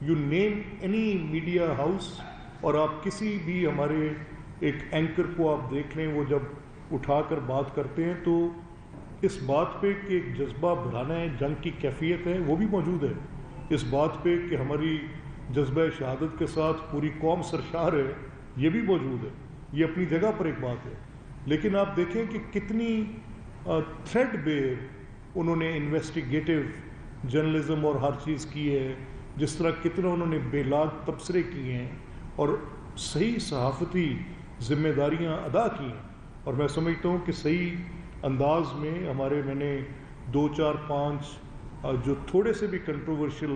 You name any media house اور آپ کسی بھی ہمارے ایک اینکر کو آپ دیکھ لیں، وہ جب اٹھا کر بات کرتے ہیں تو اس بات پہ کہ ایک جذبہ بڑھانا ہے، جنگ کی کیفیت ہے، وہ بھی موجود ہے. اس بات پہ کہ ہماری جذبہ شہادت کے ساتھ پوری قوم سرشار ہے، یہ بھی موجود ہے. یہ اپنی جگہ پر ایک بات ہے. لیکن آپ دیکھیں کہ کتنی تھریڈ بیر انہوں نے انویسٹیگیٹو جرنلزم اور ہر چیز کی ہے، جس طرح کتنا انہوں نے بے لاگ تبصرے کیے ہیں اور صحیح صحافتی ذمہ داریاں ادا کی ہیں. اور میں سمجھتا ہوں کہ صحیح انداز میں میں نے 2 4 5 جو تھوڑے سے بھی کنٹروورشل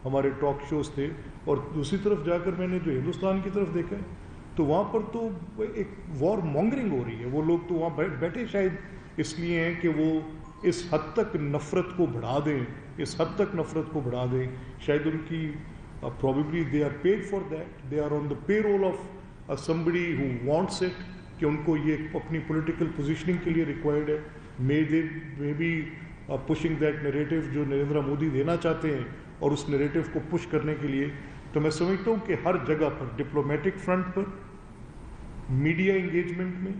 ہمارے ٹاک شوز تھے، اور دوسری طرف جا کر میں نے جو ہندوستان کی طرف دیکھا ہے تو وہاں پر تو ایک وار مونگرنگ ہو رہی ہے. وہ لوگ تو وہاں بیٹھے شاید اس لیے ہیں کہ وہ اس حد تک نفرت کو بڑھا دیں، اس حد تک نفرت کو بڑھا دیں. شاید ان کی probably they are paid for that, they are on the payroll of somebody who wants it, کہ ان کو یہ اپنی پولیٹیکل پوزیشننگ کے لیے ریکوائرڈ ہے. may be pushing that narrative جو نریندر مودی دینا چاہتے ہیں، اور اس نیریٹو کو پش کرنے کے لیے تو میں سمجھتا ہوں کہ ہر جگہ پر ڈپلومیٹک فرنٹ پر، میڈیا انگیجمنٹ میں،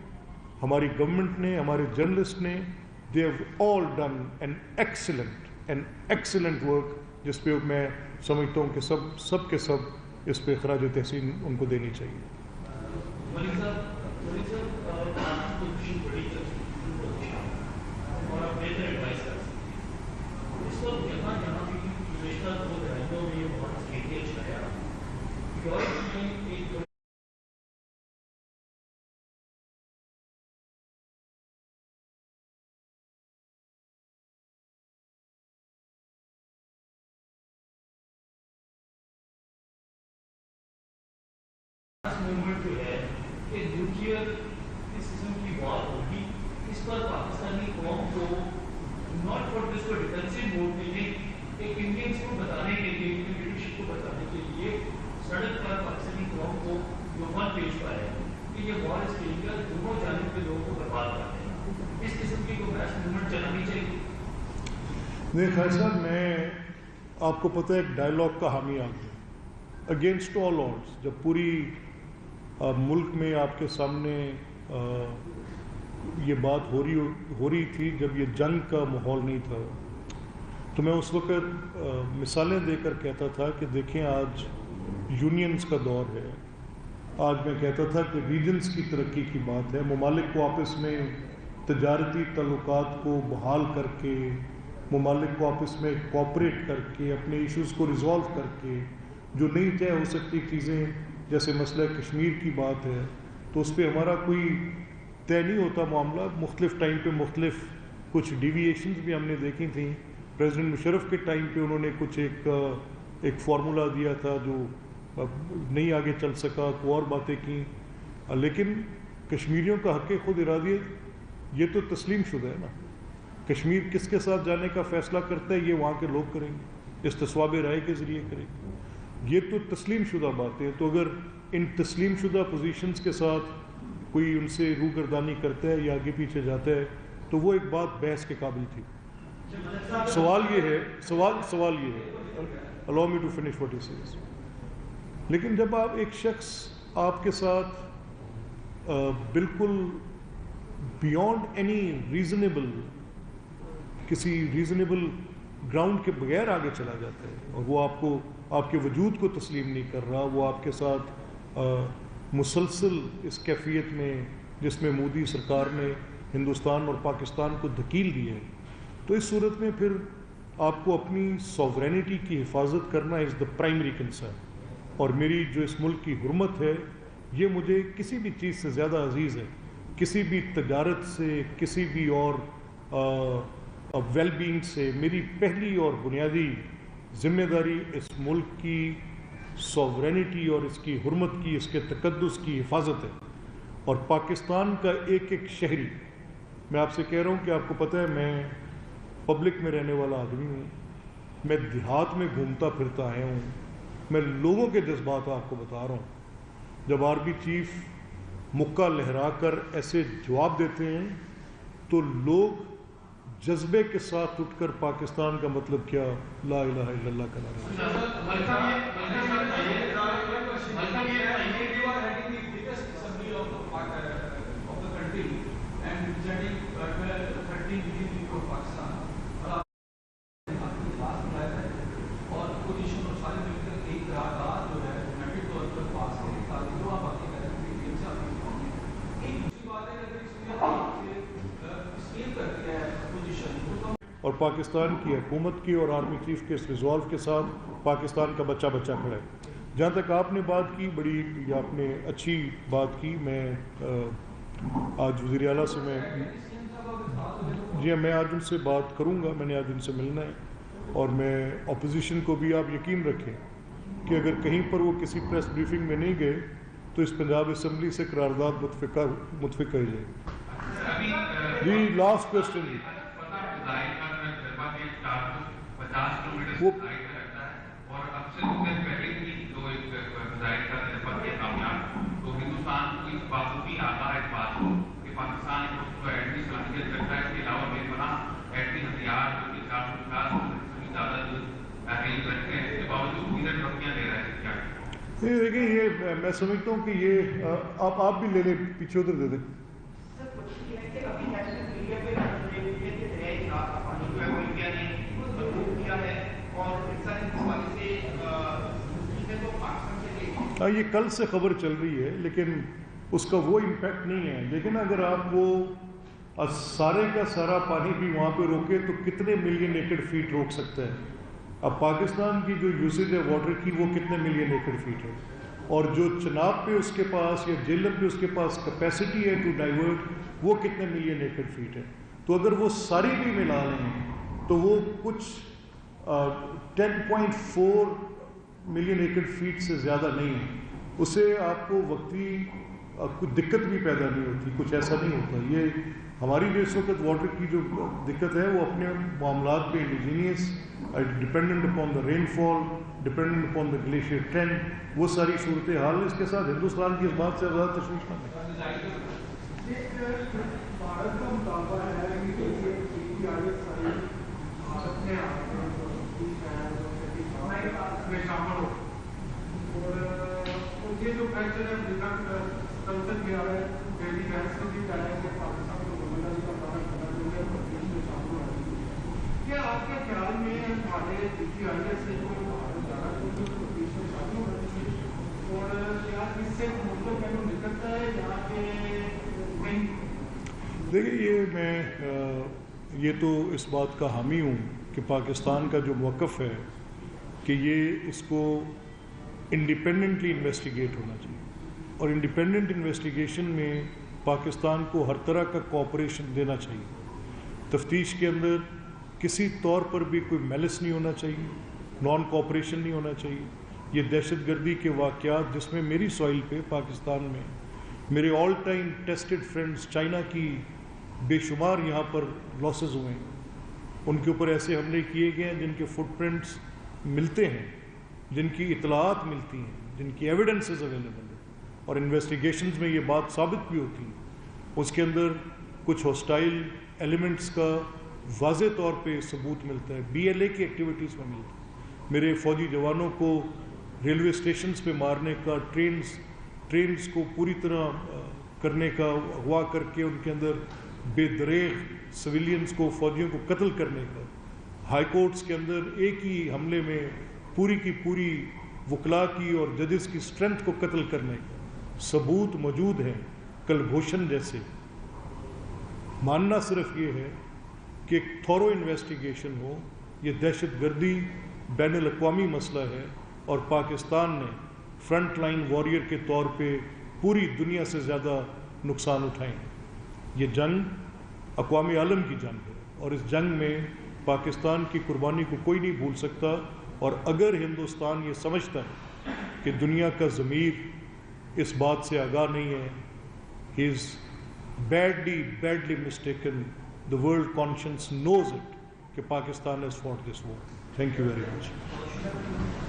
ہماری گورنمنٹ نے، ہمارے جرنلسٹ نے، they have all done an excellent work، جس پہ میں سمجھتا ہوں کہ سب کے سب اس پہ خراج تحسین ان کو دینی چاہیے. موومنٹ جو ہے کہ نیوکلیئر اس قسم کی وار ہوگی، اس پر پاکستانی قوم کو ناٹ فار دس کو ڈیفینسو موڈ میں نہیں، ایک انڈینس کو بتانے کے لیے، لیڈرشپ کو بتانے کے لیے سڑک پر پاکستانی قوم کو یومن پیش پایا کہ یہ وار اس کے لیے دونوں جانب کے لوگوں کو برباد کرتے ہیں. اس قسم کی کوئی میس موومنٹ چلانی چاہیے. نہیں خیر صاحب، میں آپ کو پتہ ہے ایک ڈائلاگ کا حامی آ گیا اگینسٹ آل آڈس. جب پوری ملک میں آپ کے سامنے یہ بات ہو رہی تھی، جب یہ جنگ کا ماحول نہیں تھا، تو میں اس وقت مثالیں دے کر کہتا تھا کہ دیکھیں آج یونینز کا دور ہے. آج میں کہتا تھا کہ ریجنز کی ترقی کی بات ہے، ممالک کو آپس میں تجارتی تعلقات کو بحال کر کے، ممالک کو آپس میں کوآپریٹ کر کے، اپنے ایشوز کو ریزالو کر کے، جو نہیں طے ہو سکتی چیزیں جیسے مسئلہ کشمیر کی بات ہے تو اس پہ ہمارا کوئی طے نہیں ہوتا معاملہ. مختلف ٹائم پہ مختلف کچھ ڈیویشنز بھی ہم نے دیکھی تھیں. پریزیڈنٹ مشرف کے ٹائم پہ انہوں نے کچھ ایک فارمولا دیا تھا جو نہیں آگے چل سکا، کو اور باتیں کیں. لیکن کشمیریوں کا حق خود ارادیت یہ تو تسلیم شدہ ہے نا. کشمیر کس کے ساتھ جانے کا فیصلہ کرتا ہے، یہ وہاں کے لوگ کریں گے، استصواب رائے کے ذریعے کریں گے. یہ تو تسلیم شدہ باتیں. تو اگر ان تسلیم شدہ پوزیشنز کے ساتھ کوئی ان سے روگردانی کرتا ہے یا آگے پیچھے جاتا ہے تو وہ ایک بات بحث کے قابل تھی. سوال یہ ہے allow me to finish what he says. لیکن جب آپ ایک شخص آپ کے ساتھ بالکل بیونڈ اینی ریزنیبل، کسی ریزنیبل گراؤنڈ کے بغیر آگے چلا جاتا ہے اور وہ آپ کے وجود کو تسلیم نہیں کر رہا، وہ آپ کے ساتھ مسلسل اس کیفیت میں جس میں مودی سرکار نے ہندوستان اور پاکستان کو دھکیل دی ہے، تو اس صورت میں پھر آپ کو اپنی سوورینٹی کی حفاظت کرنا از دا پرائمری کنسرن. اور میری جو اس ملک کی حرمت ہے یہ مجھے کسی بھی چیز سے زیادہ عزیز ہے. کسی بھی تجارت سے، کسی بھی اور ویل بینگ سے میری پہلی اور بنیادی ذمہ داری اس ملک کی سوورینٹی اور اس کی حرمت کی، اس کے تقدس کی حفاظت ہے. اور پاکستان کا ایک ایک شہری، میں آپ سے کہہ رہا ہوں کہ آپ کو پتہ ہے میں پبلک میں رہنے والا آدمی ہوں، میں دیہات میں گھومتا پھرتا آیا ہوں، میں لوگوں کے جذبات آپ کو بتا رہا ہوں. جب آرمی چیف مکہ لہرا کر ایسے جواب دیتے ہیں تو لوگ جذبے کے ساتھ اٹھ کر پاکستان کا مطلب کیا، لا الہ الا اللہ کا نعرہ. قرارداد جو ہے یونائٹڈ طور پر پاس کریں تاکہ جو آپ باقی کریں گیم سے آپ ایک دوسری بات ہے کہ اگر اس میں اسکیل کر دیا ہے اپوزیشن تو اور پاکستان کی حکومت کی اور آرمی چیف کے اس ریزالو کے ساتھ پاکستان کا بچہ کھڑا ہے. جہاں تک آپ نے بات کی بڑی آپ نے اچھی بات کی. میں آج وزیر اعلیٰ سے میں آج ان سے بات کروں گا. میں نے آج ان سے ملنا ہے اور میں اپوزیشن کو بھی آپ یقین رکھیں کہ اگر کہیں پر وہ کسی پریس بریفنگ میں نہیں گئے تو اس پنجاب اسمبلی سے قرارداد متفق کری جائے گی. جی لاسٹ کوشچن جی. وہ دیکھیں یہ میں سمجھتا ہوں کہ یہ آپ بھی لے لیں پیچھے ادھر دے دیں. ہاں یہ کل سے خبر چل رہی ہے لیکن اس کا وہ امپیکٹ نہیں ہے. لیکن اگر آپ وہ سارے کا سارا پانی بھی وہاں پہ روکے تو کتنے ملین ایکڑ فیٹ روک سکتا ہے؟ اب پاکستان کی جو یوسیج ہے واٹر کی وہ کتنے ملین ایکڑ فیٹ ہے اور جو چناب پہ اس کے پاس یا جہلم پہ اس کے پاس کیپیسٹی ہے ٹو ڈائیورٹ وہ کتنے ملین ایکڑ فیٹ ہے. تو اگر وہ ساری بھی ملا لیں تو وہ کچھ 10.4 ملین ایکڑ فیٹ سے زیادہ نہیں ہے. اس سے آپ کو وقتی کچھ دقت بھی پیدا نہیں ہوتی, کچھ ایسا نہیں ہوتا. یہ ہماری جو اس وقت واٹر کی جو دقت ہے وہ اپنے معاملات پہ indigenous dependent upon the rain fall, dependent upon the glacier trend, وہ ساری صورتحال. اس کے ساتھ ہندوستان کی اس بات سے زیادہ تشویش نہ ہے. بھارت کا مطالبہ ہے میں شامل ہو اور یہ جو فیصلہ ہے سنسد میں آ رہا ہے دہلی بحث میں بھی کہا ہے کہ پاکستان کو گورنر کا دورہ کرنا جو ہے پردیش میں شامل ہو رہی ہے. کیا آپ کے خیال میں ہمارے پی آئی ایس سے جو بھارت جانا چاہیے پردیش میں شامل ہو رہی ہے اور کیا اس سے مطلب میں نکلتا ہے یہاں کے نہیں؟ دیکھیے یہ تو اس بات کا حامی ہوں کہ پاکستان کا جو موقف ہے کہ یہ اس کو انڈیپینڈنٹلی انویسٹیگیٹ ہونا چاہیے اور انڈیپینڈنٹ انویسٹیگیشن میں پاکستان کو ہر طرح کا کوآپریشن دینا چاہیے. تفتیش کے اندر کسی طور پر بھی کوئی میلس نہیں ہونا چاہیے, نان کوآپریشن نہیں ہونا چاہیے. یہ دہشت گردی کے واقعات جس میں میری سوائل پہ پاکستان میں میرے all time tested friends China کی بے شمار یہاں پر لاسز ہوئے ہیں, ان کے اوپر ایسے حملے کیے گئے ہیں جن کے فٹ پرنٹس ملتے ہیں, جن کی اطلاعات ملتی ہیں, جن کی ایویڈنسز اویلیبل ہیں اور انویسٹیگیشنز میں یہ بات ثابت بھی ہوتی ہے. اس کے اندر کچھ ہاسٹائل ایلیمنٹس کا واضح طور پہ ثبوت ملتا ہے, BLA کی ایکٹیویٹیز میں ملتا ہے. میرے فوجی جوانوں کو ریلوے اسٹیشنز پہ مارنے کا, ٹرینز کو پوری طرح کرنے کا, اغوا کر کے ان کے اندر بے دریغ سویلینز کو, فوجیوں کو قتل کرنے کا, ہائی کورٹس کے اندر ایک ہی حملے میں پوری کی پوری وکلاء کی اور ججز کی اسٹرینتھ کو قتل کرنے کا ثبوت موجود ہیں. کلبھوشن جیسے. ماننا صرف یہ ہے کہ ایک تھورو انویسٹیگیشن ہو. یہ دہشت گردی بین الاقوامی مسئلہ ہے اور پاکستان نے فرنٹ لائن واریر کے طور پہ پوری دنیا سے زیادہ نقصان اٹھائے ہیں. یہ جنگ اقوام عالم کی جنگ ہے اور اس جنگ میں پاکستان کی قربانی کو کوئی نہیں بھول سکتا. اور اگر ہندوستان یہ سمجھتا ہے کہ دنیا کا ضمیر اس بات سے آگاہ نہیں ہے, ہی از badly mistaken. The world conscience knows it کہ Pakistan has fought this war. Thank you very much.